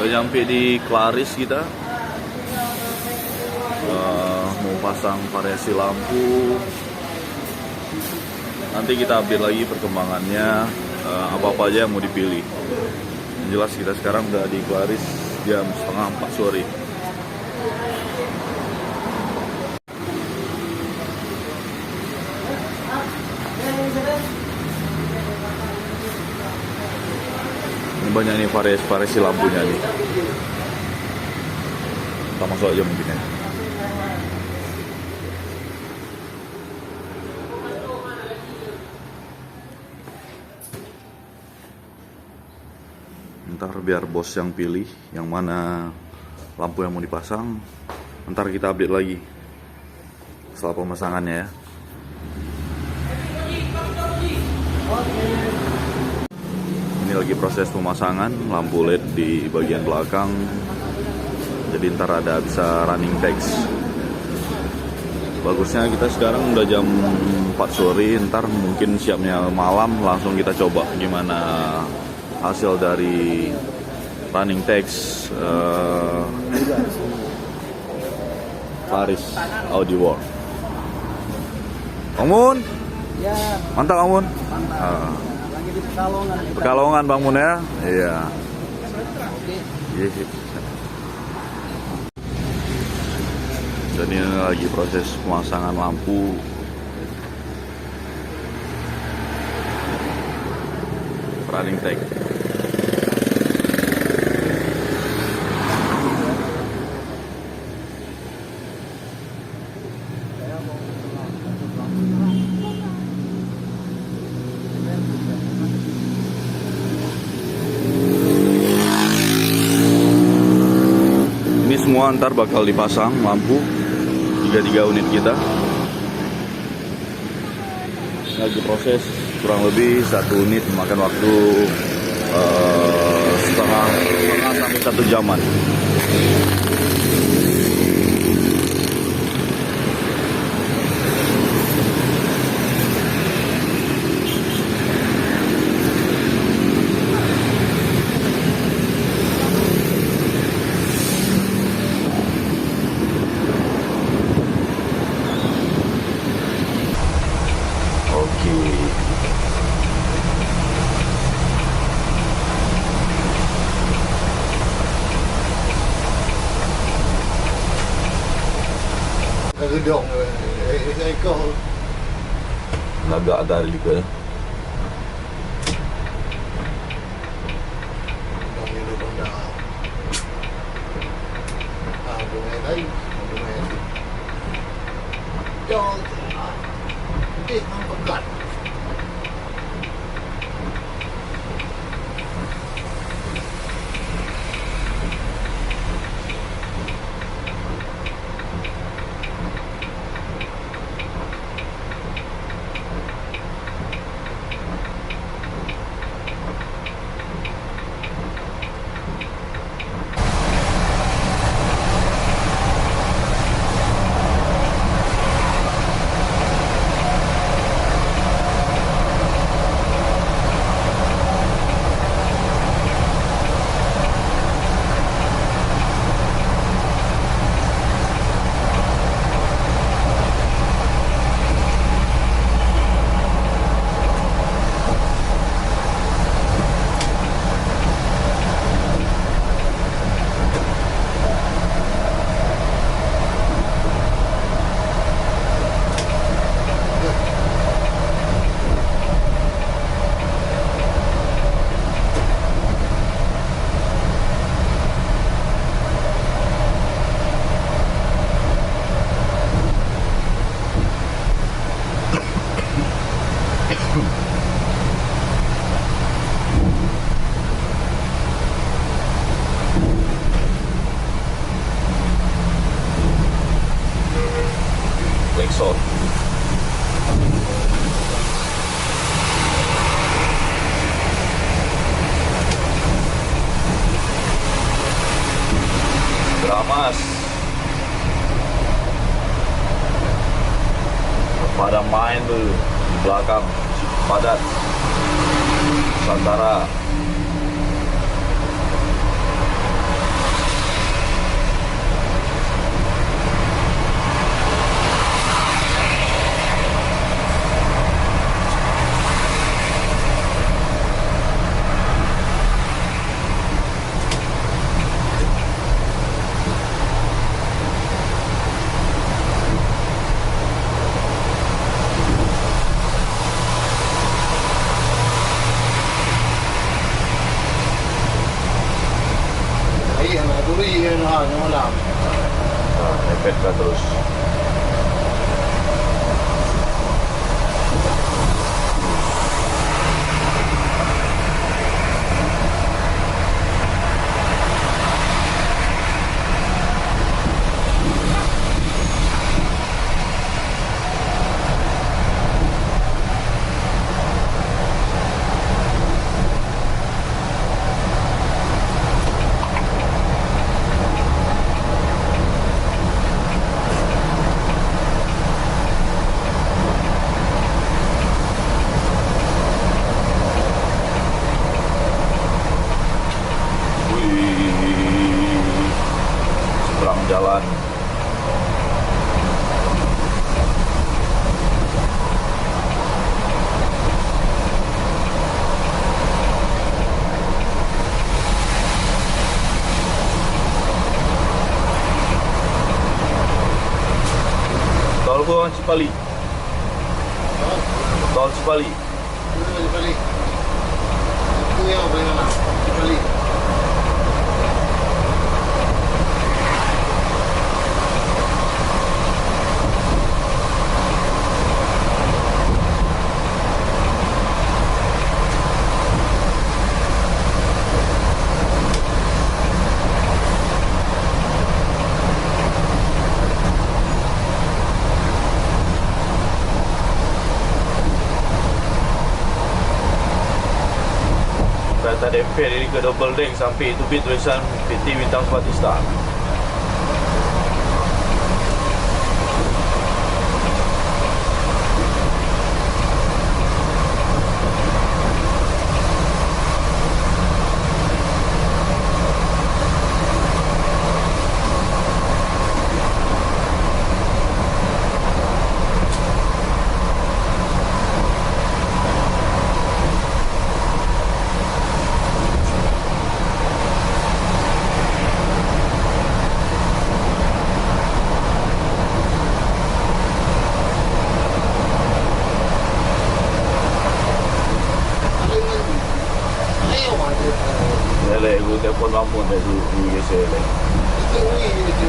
Udah nyampe di Klaris kita. Mau pasang variasi lampu. Nanti kita update lagi perkembangannya, apa-apa aja yang mau dipilih. Yang jelas kita sekarang udah di Klaris jam 3:30 sore. Ini banyak nih variasi lampunya nih. Kita masuk aja mungkin ya. Ntar biar bos yang pilih yang mana lampu yang mau dipasang. Ntar kita update lagi setelah pemasangannya ya. Ini lagi proses pemasangan lampu LED di bagian belakang. Jadi ntar ada bisa running text. Bagusnya kita sekarang udah jam 4 sore. Ntar mungkin siapnya malam langsung kita coba gimana hasil dari running text Klaris Audi World. Bang Mun, Ya, mantap Bang Mun. lagi di Pekalongan. Pekalongan Bang Mun ya. Iya. Oke. Yes. Dan ini lagi proses pemasangan lampu. Running text. Ini semua ntar bakal dipasang lampu 33 unit kita. Lagi proses kurang lebih 1 unit memakan waktu setengah sampai 1 jaman. Gedung ekor Agak ada juga. itu benda bunga tadi bunga itu jauh angkat Lexon. Dramas. Pada main tuh di belakang padat Nusantara. Iya, nak duri kan hanya malam. Nepetkan terus. Jalan Tol Buang Cipali. Tol Cipali. Balik. Itu yang paling lama. Balik. Kereta dempet dari ke double deck sampai itu bit tulisan PT Bintang Sebatista. Lele, aku telefon lama dah dulu biasa lele. Itu itu.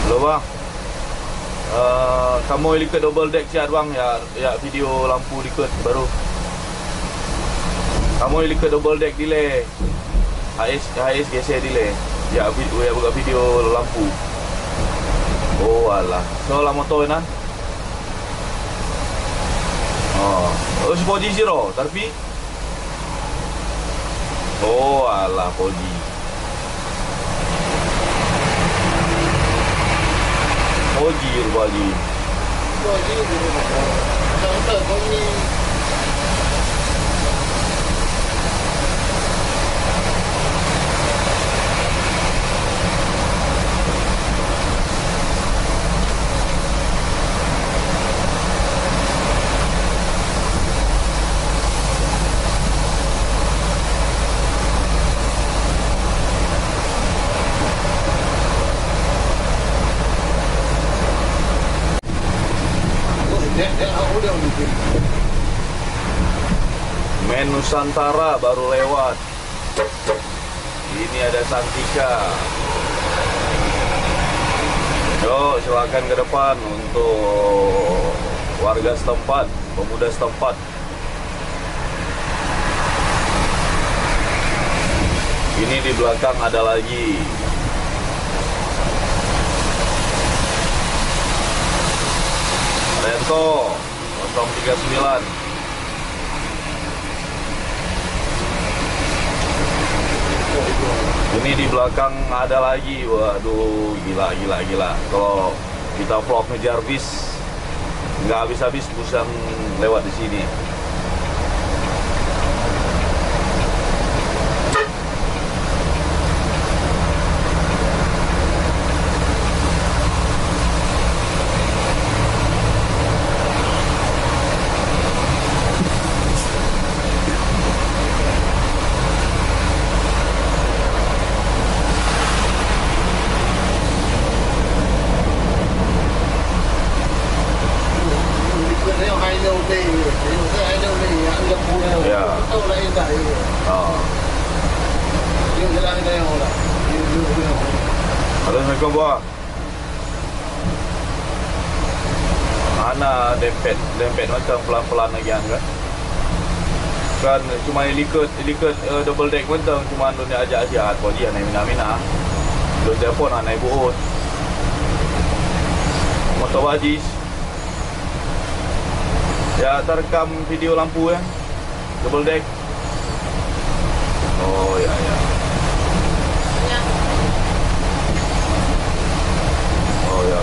Halo bang, kamu likat double deck sihat bang ya video lampu likat baru. Kamu likat double deck delay. HS geser delay. Ya buka video lampu. Oh alah. So lah motor na. Oh si Poji zero, tapi. Oh alah Poji. Poji rupanya. Poji dulu. Sampai Poji. Men Nusantara baru lewat. Ini ada Santika. Yo, silakan ke depan untuk warga setempat, pemuda setempat. Ini di belakang ada lagi. Rento 039. Ini di belakang ada lagi. Waduh, gila. Kalau kita vlog ngejar bis, nggak habis-habis bus yang lewat di sini. Ah. Yuk jalan kita yang lah. Yuk. Assalamualaikum buah. Ana dempet macam pelan-pelan lagi kan. Kan cuma liket double deck pun tang cuma dunia ajak sihat kau dia naik mina. Lu telefon naik buut. Motor bajis. Ya terekam video lampu ya. Double deck. Oh ya. Oh ya.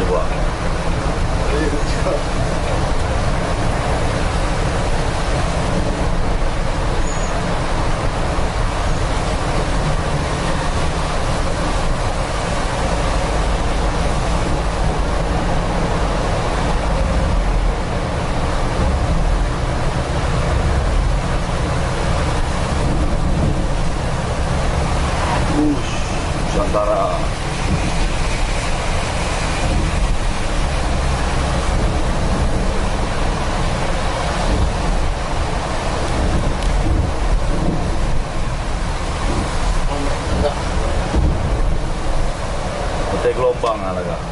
Coba. Nusantara. Betul gelombang lah kak.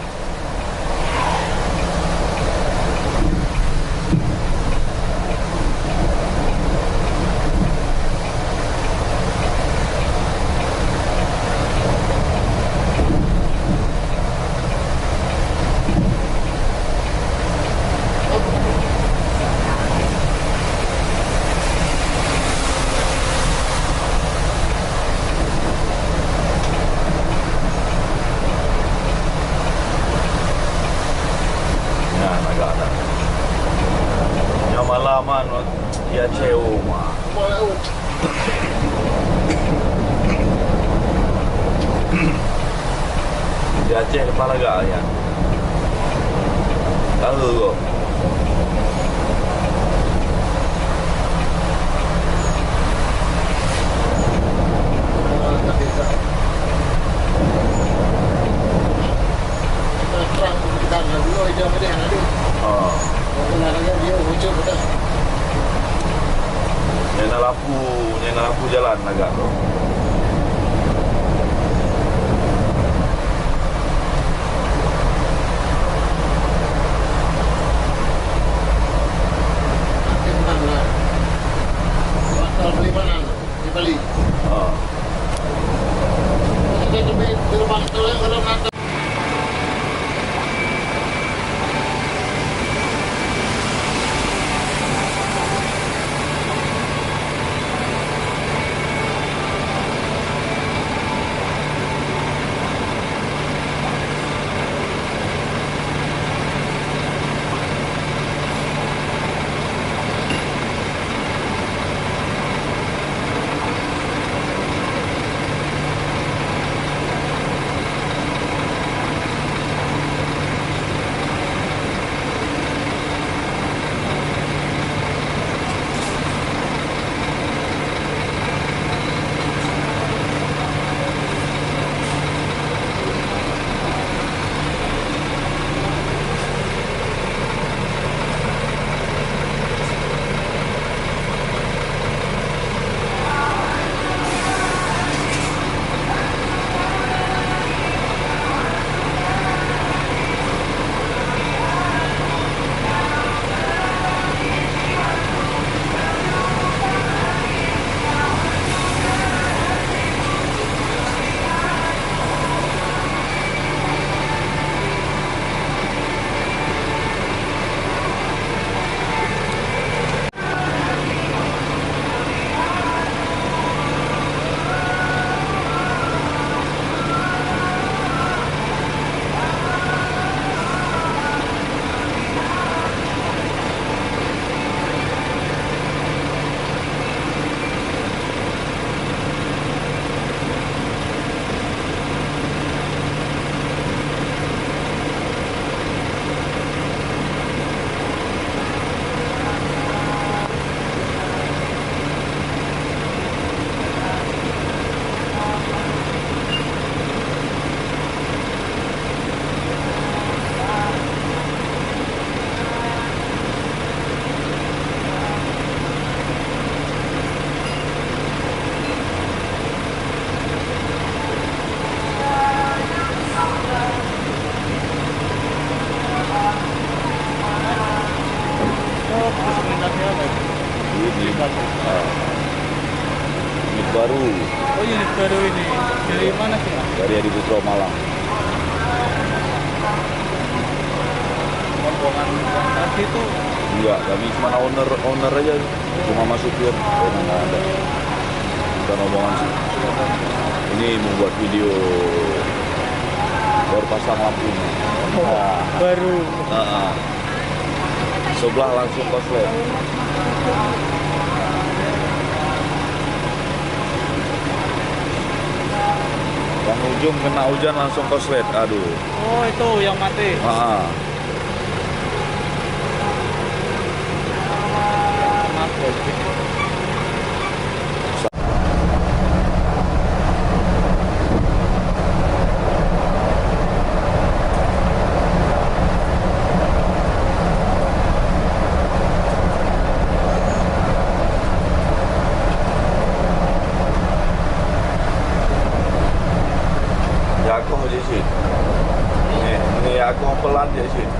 Malaman dia cewek mah. Di Aceh kepala gak ya? Tahu kok. Nyala lampu jalan agak tu. Beli mana? Di Bali. Kita di rumah tu yang kalau nak. unit baru ini. Dari mana sih, Mas? Dari Adi Putro Malang. Rombongan yang tadi itu Enggak, kami cuma owner aja. Cuma masuk supir. Nggak ada. Bukan rombongan sih. Ini membuat video baru pasang lampunya. Nah, baru. sebelah langsung koslet. Yang ujung kena hujan langsung koslet. Aduh. Oh, itu yang mati. Jatuh di sini. Ini aku pelan di sini.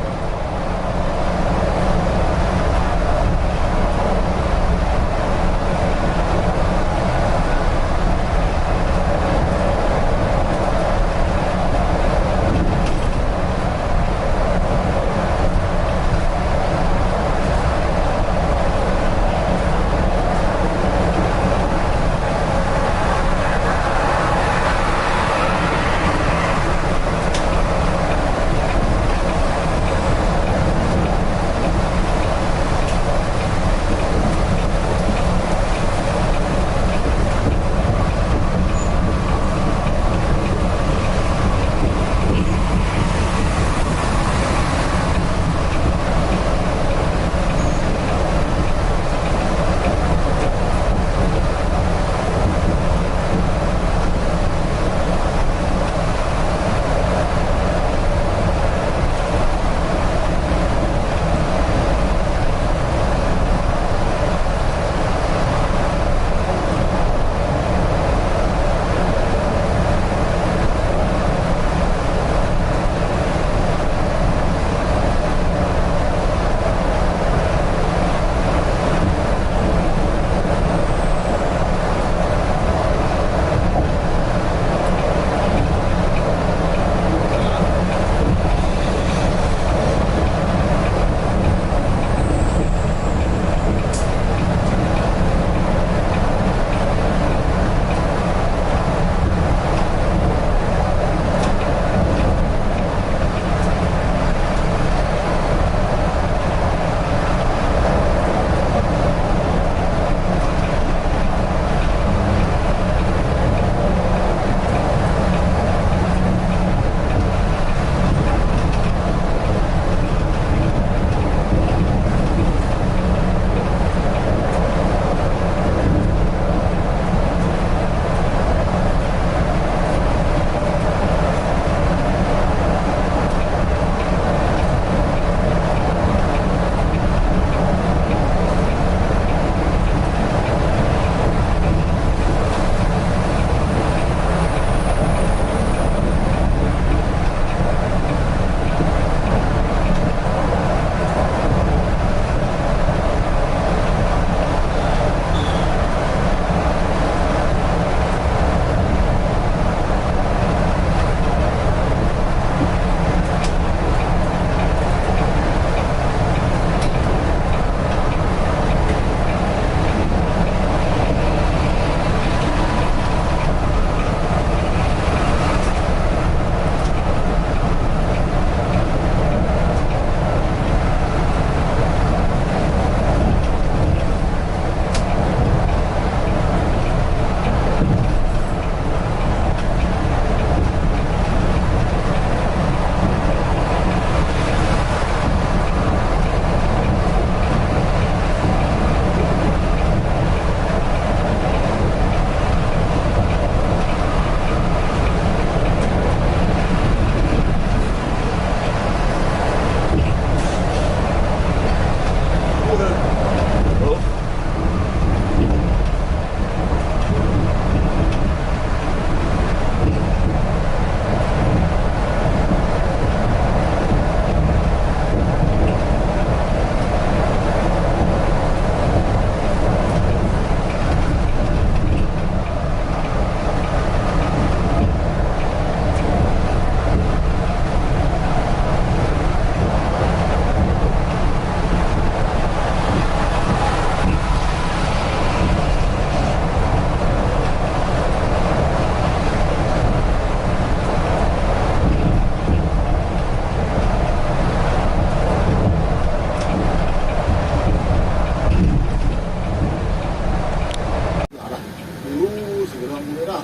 merah.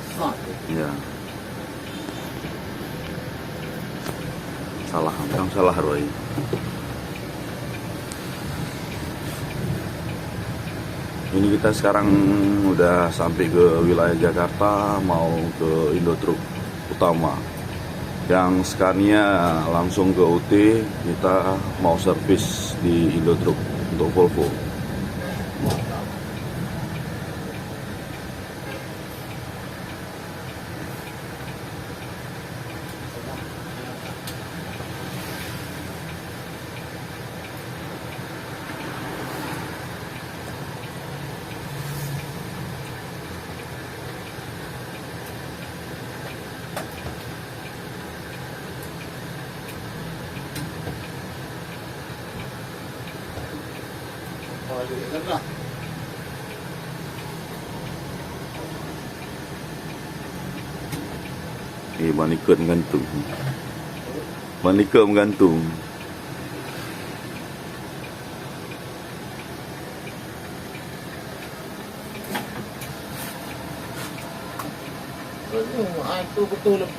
Iya. Salah, yang salah Roy. Ini kita sekarang udah sampai ke wilayah Jakarta, mau ke Indotruk utama. Yang Scania langsung ke UT, kita mau servis di Indotruk untuk Volvo. Ban ikut menggantung. Ban ikut menggantung. Itu betul lebih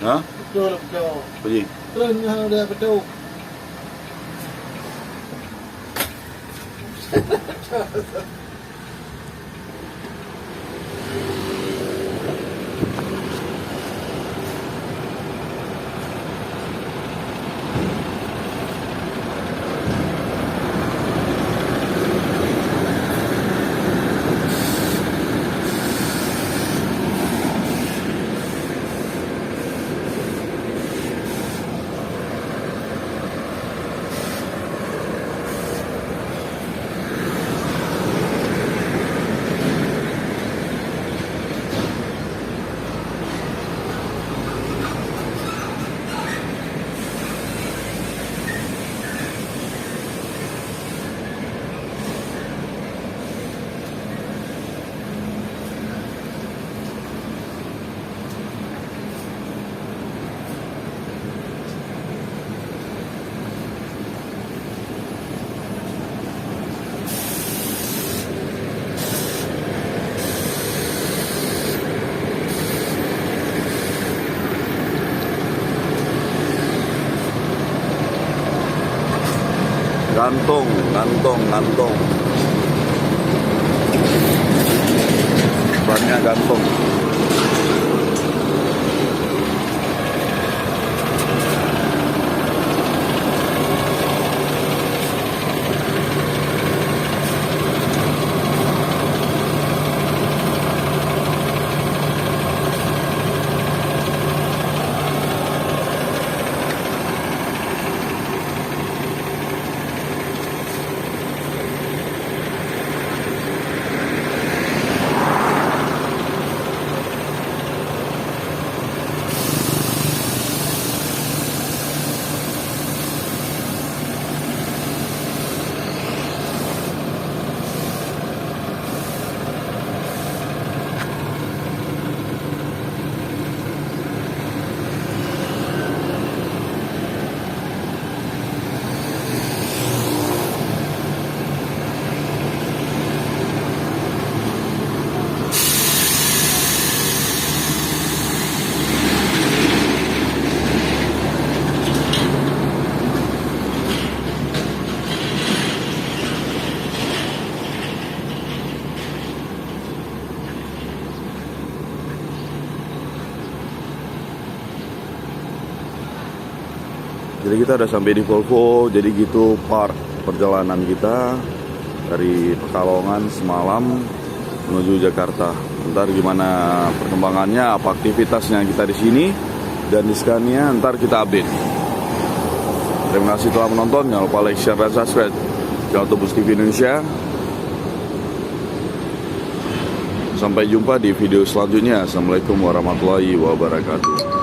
Hah? betul lebih jauh. Apa je? Terus dia betul. Gantung. Bannya gantung. Jadi kita udah sampai di Volvo. Jadi gitu part perjalanan kita dari Pekalongan semalam menuju Jakarta. Ntar gimana perkembangannya, apa aktivitasnya kita di sini dan di Scania, ntar kita update. Terima kasih telah menonton. Jangan lupa like, share, dan subscribe channel Tubus TV Indonesia. Sampai jumpa di video selanjutnya. Assalamualaikum warahmatullahi wabarakatuh.